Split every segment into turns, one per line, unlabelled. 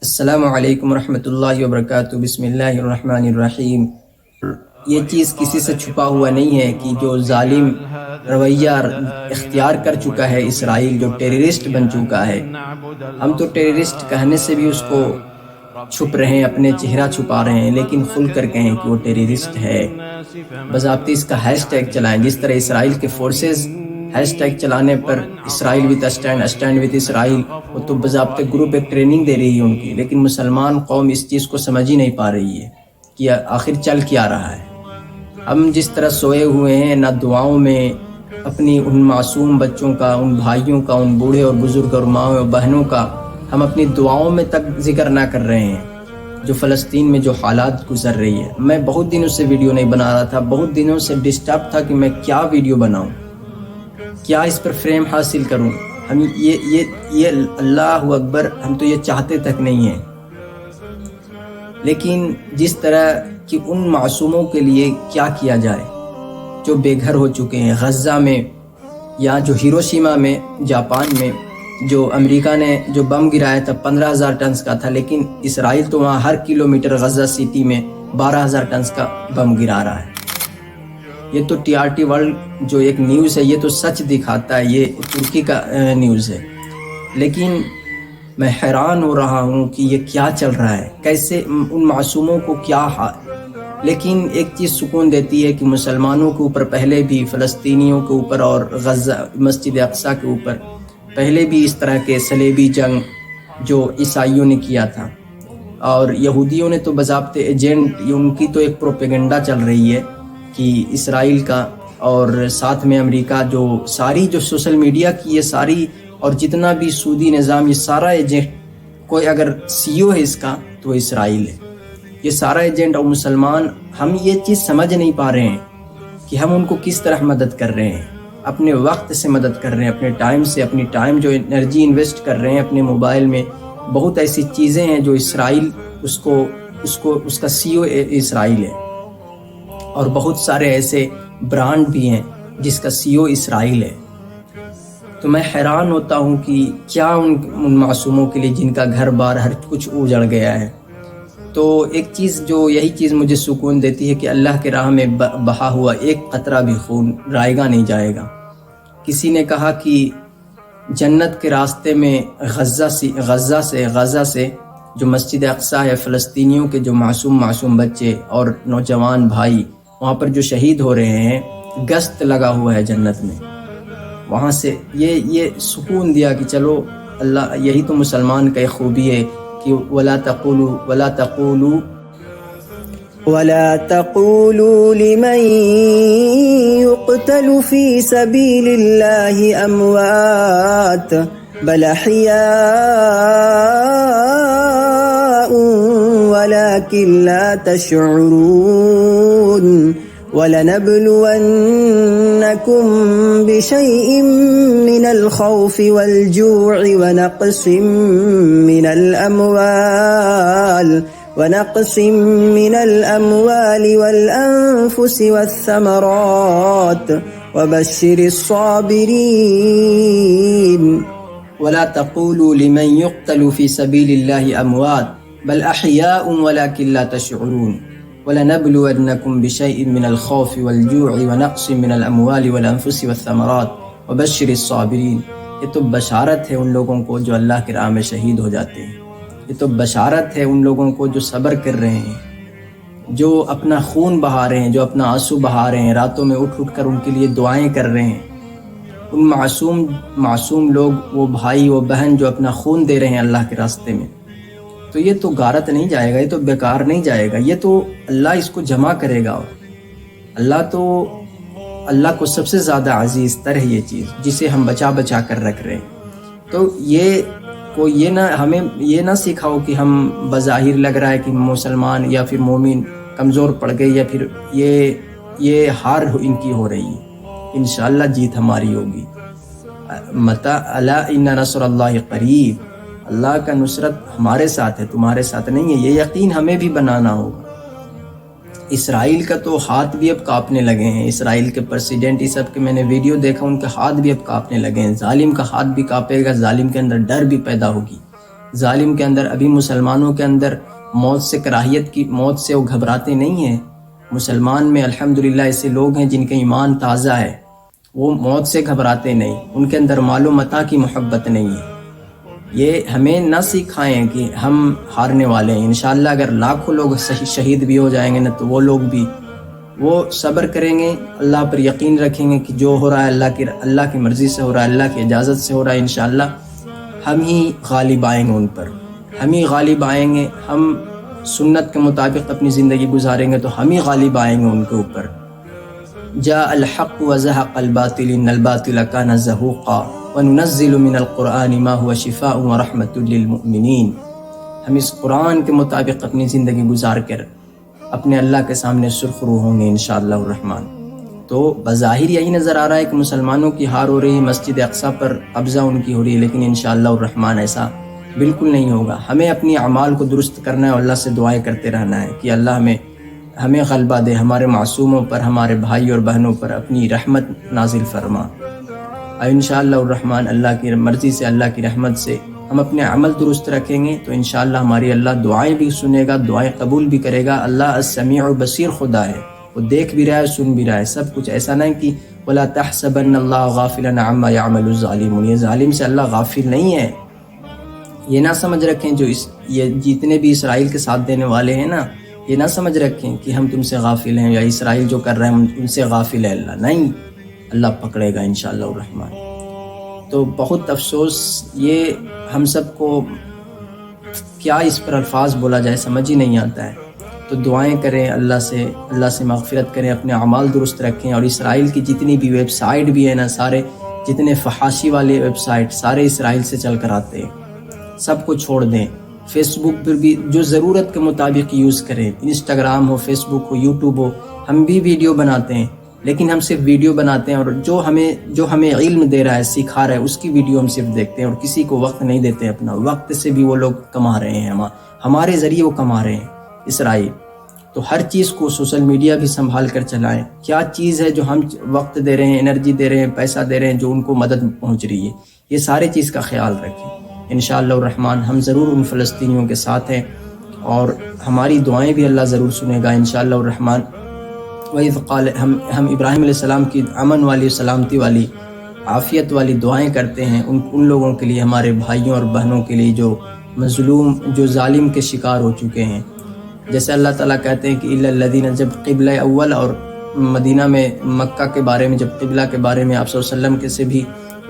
السلام علیکم ورحمۃ اللہ وبرکاتہ۔ بسم اللہ الرحمن الرحیم۔ یہ چیز کسی سے چھپا ہوا نہیں ہے کہ جو ظالم رویہ اختیار کر چکا ہے اسرائیل، جو ٹیررسٹ بن چکا ہے، ہم تو ٹیررسٹ کہنے سے بھی اس کو چھپ رہے ہیں، اپنے چہرہ چھپا رہے ہیں، لیکن کھل کر کہیں کہ وہ ٹیررسٹ ہے۔ باضابطہ اس کا ہیش ٹیگ چلائیں، جس طرح اسرائیل کے فورسز ہیش ٹیگ چلانے پر اسرائیل وتھ اسٹینڈ، اسٹینڈ وتھ اسرائیل، وہ تو باضابطہ گروپ ایک ٹریننگ دے رہی ہے ان کی، لیکن مسلمان قوم اس چیز کو سمجھ ہی نہیں پا رہی ہے کہ آخر چل کیا رہا ہے۔ ہم جس طرح سوئے ہوئے ہیں، نہ دعاؤں میں اپنی ان معصوم بچوں کا، ان بھائیوں کا، ان بوڑھے اور بزرگ اور ماں اور بہنوں کا ہم اپنی دعاؤں میں تک ذکر نہ کر رہے ہیں، جو فلسطین میں جو حالات گزر رہی ہے۔ میں بہت دنوں سے ویڈیو نہیں بنا رہا تھا، بہت دنوں سے ڈسٹرب تھا کہ میں کیا ویڈیو بناؤں، کیا اس پر فریم حاصل کروں۔ ہم یہ اللہ اکبر، ہم تو یہ چاہتے تک نہیں ہیں، لیکن جس طرح کہ ان معصوموں کے لیے کیا کیا جائے جو بے گھر ہو چکے ہیں غزہ میں، یا جو ہیروشیما میں، جاپان میں، جو امریکہ نے جو بم گرایا تھا 15,000 ٹنز کا تھا، لیکن اسرائیل تو وہاں ہر کلومیٹر غزہ سٹی میں 12,000 ٹنز کا بم گرا رہا ہے۔ یہ تو ٹی آر ٹی ورلڈ جو ایک نیوز ہے، یہ تو سچ دکھاتا ہے، یہ ترکی کا نیوز ہے، لیکن میں حیران ہو رہا ہوں کہ یہ کیا چل رہا ہے، کیسے ان معصوموں کو کیا لیکن ایک چیز سکون دیتی ہے کہ مسلمانوں کے اوپر پہلے بھی، فلسطینیوں کے اوپر اور غزہ مسجد اقصیٰ کے اوپر پہلے بھی اس طرح کے صلیبی جنگ جو عیسائیوں نے کیا تھا، اور یہودیوں نے تو باضابطہ ایجنٹ، ان کی تو ایک پروپیگنڈا چل رہی ہے کہ اسرائیل کا، اور ساتھ میں امریکہ، جو ساری جو سوشل میڈیا کی یہ ساری اور جتنا بھی سودی نظام، یہ سارا ایجنٹ، کوئی اگر سی او ہے اس کا تو وہ اسرائیل ہے، یہ سارا ایجنٹ۔ اور مسلمان ہم یہ چیز سمجھ نہیں پا رہے ہیں کہ ہم ان کو کس طرح مدد کر رہے ہیں، اپنے وقت سے مدد کر رہے ہیں، اپنے ٹائم سے، اپنی ٹائم جو انرجی انویسٹ کر رہے ہیں اپنے موبائل میں۔ بہت ایسی چیزیں ہیں جو اسرائیل اس کا سی او اسرائیل ہے، اور بہت سارے ایسے برانڈ بھی ہیں جس کا سی او اسرائیل ہے۔ تو میں حیران ہوتا ہوں کہ کیا ان معصوموں کے لیے جن کا گھر بار ہر کچھ اجڑ گیا ہے۔ تو ایک چیز جو یہی چیز مجھے سکون دیتی ہے کہ اللہ کے راہ میں بہا ہوا ایک قطرہ بھی خون رائے گا نہیں جائے گا۔ کسی نے کہا کہ جنت کے راستے میں غزہ سے جو مسجد اقصیٰ ہے، فلسطینیوں کے جو معصوم بچے اور نوجوان بھائی وہاں پر جو شہید ہو رہے ہیں، گشت لگا ہوا ہے جنت میں، وہاں سے یہ سکون دیا کہ چلو اللہ، یہی تو مسلمان کا ایک خوبی ہے کہ ولا تقولوا لمن يقتل في سبيل الله أموات بل أحياء ولكن لا تشعرون وَلَنَبْلُوَنَّكُمْ بِشَيْءٍ مِّنَ الْخَوْفِ وَالْجُوعِ وَنَقْصٍ مِّنَ الْأَمْوَالِ وَالْأَنفُسِ وَالثَّمَرَاتِ وَبَشِّرِ الصَّابِرِينَ وَلَا تَقُولُوا لِمَن يُقْتَلُ فِي سَبِيلِ اللَّهِ أَمْوَاتٌ بَلْ أَحْيَاءٌ وَلَكِن لَّا تَشْعُرُونَ وَلَنَبْلُوَنَّكُمْ بِشَيْءٍ مِّنَ الْخَوْفِ وَالْجُوعِ وَنَقْصٍ مِّنَ الْأَمْوَالِ وَالْأَنفُسِ وَالثَّمَرَاتِ وَبَشِّرِ الصَّابِرِينَ۔ یہ تو بشارت ہے ان لوگوں کو جو اللہ کی راہ میں شہید ہو جاتے ہیں، یہ تو بشارت ہے ان لوگوں کو جو صبر کر رہے ہیں، جو اپنا خون بہا رہے ہیں، جو اپنا آنسو بہا رہے ہیں، راتوں میں اٹھ کر ان کے لیے دعائیں کر رہے ہیں۔ ان معصوم لوگ، وہ بھائی، وہ بہن جو اپنا خون دے رہے ہیں اللہ کے راستے میں، تو یہ تو غارت نہیں جائے گا، یہ تو بیکار نہیں جائے گا، یہ تو اللہ اس کو جمع کرے گا۔ اور اللہ کو سب سے زیادہ عزیز تر ہے یہ چیز، جسے ہم بچا کر رکھ رہے ہیں۔ تو ہمیں یہ نہ سکھاؤ کہ ہم بظاہر لگ رہا ہے کہ مسلمان یا پھر مومن کمزور پڑ گئے، یا پھر یہ ہار ان کی ہو رہی ہے۔ انشاءاللہ جیت ہماری ہوگی۔ متى الا ان نصر اللہ قریب، اللہ کا نصرت ہمارے ساتھ ہے، تمہارے ساتھ نہیں ہے، یہ یقین ہمیں بھی بنانا ہوگا۔ اسرائیل کا تو ہاتھ بھی اب کانپنے لگے ہیں، اسرائیل کے پریسیڈنٹ، یہ سب کے میں نے ویڈیو دیکھا، ان کے ہاتھ بھی اب کانپنے لگے ہیں۔ ظالم کا ہاتھ بھی کانپے گا، ظالم کے اندر ڈر بھی پیدا ہوگی ظالم کے اندر، ابھی مسلمانوں کے اندر موت سے کراہیت کی، موت سے وہ گھبراتے نہیں ہیں. مسلمان میں الحمدللہ ایسے لوگ ہیں جن کا ایمان تازہ ہے، وہ موت سے گھبراتے نہیں، ان کے اندر مال و متاع کی محبت نہیں ہے. یہ ہمیں نہ سکھائیں کہ ہم ہارنے والے ہیں. انشاءاللہ اگر لاکھوں لوگ شہید بھی ہو جائیں گے نا تو وہ لوگ بھی وہ صبر کریں گے، اللہ پر یقین رکھیں گے کہ جو ہو رہا ہے اللہ کی مرضی سے ہو رہا ہے، اللہ کی اجازت سے ہو رہا ہے. انشاءاللہ ہم ہی غالب آئیں گے ان پر، ہم ہی غالب آئیں گے. ہم سنت کے مطابق اپنی زندگی گزاریں گے تو ہم ہی غالب آئیں گے ان کے اوپر. جاء الحق وزهق الباطل ان الباطل كان زهوقا وننزل من القرآن ما هو شفاء ورحمة للمؤمنین. ہم اس قرآن کے مطابق اپنی زندگی گزار کر اپنے اللہ کے سامنے سرخرو ہوں گے انشاءاللہ الرحمن. تو بظاہر یہی نظر آ رہا ہے کہ مسلمانوں کی ہار ہو رہی ہے، مسجد اقصیٰ پر قبضہ ان کی ہو رہی ہے، لیکن انشاءاللہ الرحمن ایسا بالکل نہیں ہوگا. ہمیں اپنی اعمال کو درست کرنا ہے اور اللہ سے دعائیں کرتے رہنا ہے کہ اللہ ہمیں غلبہ دے، ہمارے معصوموں پر، ہمارے بھائی اور بہنوں پر اپنی رحمت نازل فرما. اور انشاءاللہ الرحمن اللہ کی مرضی سے، اللہ کی رحمت سے ہم اپنے عمل درست رکھیں گے تو انشاءاللہ ہماری اللہ دعائیں بھی سنے گا، دعائیں قبول بھی کرے گا. اللہ السمیع بصیر خدا ہے، وہ دیکھ بھی رہا ہے، سن بھی رہا ہے سب کچھ. ایسا نہیں کہ وَلَا تَحْسَبَنَّ اللَّهَ غَافِلًا عَمَّا يَعْمَلُ الظَّالِمُونَ، یہ ظالم سے اللہ غافل نہیں ہے. یہ نہ سمجھ رکھیں یہ جتنے بھی اسرائیل کے ساتھ دینے والے ہیں نا، یہ نہ سمجھ رکھیں کہ ہم تم سے غافل ہیں یا اسرائیل جو کر رہے ہیں ان سے غافل ہے اللہ. نہیں، اللہ پکڑے گا انشاءاللہ الرحمن. تو بہت افسوس، یہ ہم سب کو کیا اس پر الفاظ بولا جائے سمجھ ہی نہیں آتا ہے. تو دعائیں کریں اللہ سے مغفرت کریں، اپنے اعمال درست رکھیں. اور اسرائیل کی جتنی بھی ویب سائٹ بھی ہے نا، سارے جتنے فحاشی والے ویب سائٹ سارے اسرائیل سے چل کر آتے ہیں، سب کو چھوڑ دیں. فیس بک پر بھی جو ضرورت کے مطابق یوز کریں، انسٹاگرام ہو، فیس بک ہو، یوٹیوب ہو. ہم بھی ویڈیو بناتے ہیں لیکن ہم صرف ویڈیو بناتے ہیں، اور جو ہمیں علم دے رہا ہے، سکھا رہا ہے، اس کی ویڈیو ہم صرف دیکھتے ہیں اور کسی کو وقت نہیں دیتے. اپنا وقت سے بھی وہ لوگ کما رہے ہیں، ہمارے ذریعے وہ کما رہے ہیں اسرائیل. تو ہر چیز کو سوشل میڈیا بھی سنبھال کر چلائیں. کیا چیز ہے جو ہم وقت دے رہے ہیں، انرجی دے رہے ہیں، پیسہ دے رہے ہیں، جو ان کو مدد پہنچ رہی ہے، یہ سارے چیز کا خیال رکھیں. انشاءاللہ الرحمن ہم ضرور ان فلسطینیوں کے ساتھ ہیں اور ہماری دعائیں بھی اللہ ضرور سنے گا انشاءاللہ الرحمن. وَإِذْ قَالَ ہم ابراہیم علیہ السلام کی امن والی، سلامتی والی، عافیت والی دعائیں کرتے ہیں ان لوگوں کے لیے، ہمارے بھائیوں اور بہنوں کے لیے جو مظلوم، جو ظالم کے شکار ہو چکے ہیں. جیسے اللہ تعالیٰ کہتے ہیں کہ إِلَّا الَّذِينَ، جب قبلہ اول اور مدینہ میں، مکہ کے بارے میں، جب قبلہ کے بارے میں آپ صلی اللہ علیہ وسلم کے سے بھی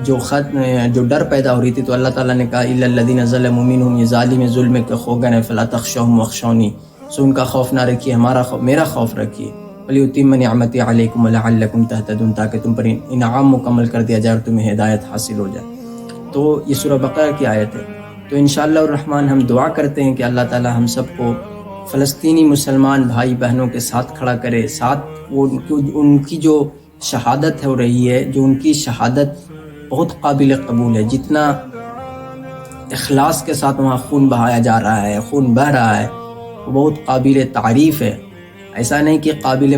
جو ڈر پیدا ہو رہی تھی تو اللہ تعالیٰ نے کہا إِلَّا الَّذِينَ ظَلَمُوا مِنْهُمْ، یہ ظالم ظلم کے خو گئے فَلَا تَخْشَوْهُمْ وَاخْشَوْنِي، سو ان کا خوف نہ رکھیے، میرا خوف رکھیے. وَلِيُتِمَّ نِعْمَتِي عَلَيْكُمْ وَلَعَلَّكُمْ تَهْتَدُونَ، تاکہ تم پر انعام مکمل کر دیا جائے اور تمہیں ہدایت حاصل ہو جائے. تو یہ سورہ بقرہ کی آیت ہے. تو انشاءاللہ الرحمن ہم دعا کرتے ہیں کہ اللہ تعالیٰ ہم سب کو فلسطینی مسلمان بھائی بہنوں کے ساتھ کھڑا کرے. ساتھ ان کی جو شہادت ہو رہی ہے، جو ان کی شہادت بہت قابل قبول ہے، جتنا اخلاص کے ساتھ وہاں خون بہایا جا رہا ہے، خون بہہ رہا ہے، وہ بہت قابل تعریف ہے. ایسا نہیں کہ قابل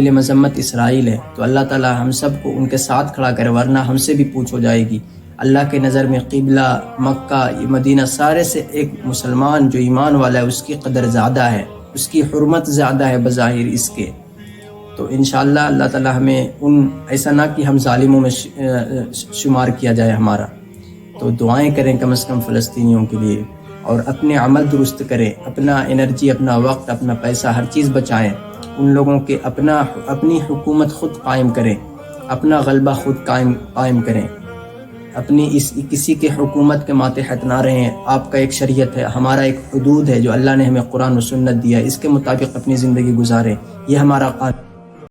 مذمت اسرائیل ہے. تو اللہ تعالیٰ ہم سب کو ان کے ساتھ کھڑا کرے، ورنہ ہم سے بھی پوچھ ہو جائے گی. اللہ کے نظر میں قبلہ، مکہ، مدینہ، سارے سے ایک مسلمان جو ایمان والا ہے اس کی قدر زیادہ ہے، اس کی حرمت زیادہ ہے بظاہر اس کے. تو انشاءاللہ اللہ تعالیٰ ہمیں ایسا نہ کہ ہم ظالموں میں شمار کیا جائے ہمارا. تو دعائیں کریں کم از کم فلسطینیوں کے لیے، اور اپنے عمل درست کریں، اپنا انرجی، اپنا وقت، اپنا پیسہ، ہر چیز بچائیں. ان لوگوں کے اپنی حکومت خود قائم کریں، اپنا غلبہ خود قائم کریں. اپنی کسی کے حکومت کے ماتحت نہ رہیں. آپ کا ایک شریعت ہے، ہمارا ایک حدود ہے جو اللہ نے ہمیں قرآن و سنت دیا ہے، اس کے مطابق اپنی زندگی گزاریں. یہ ہمارا قانون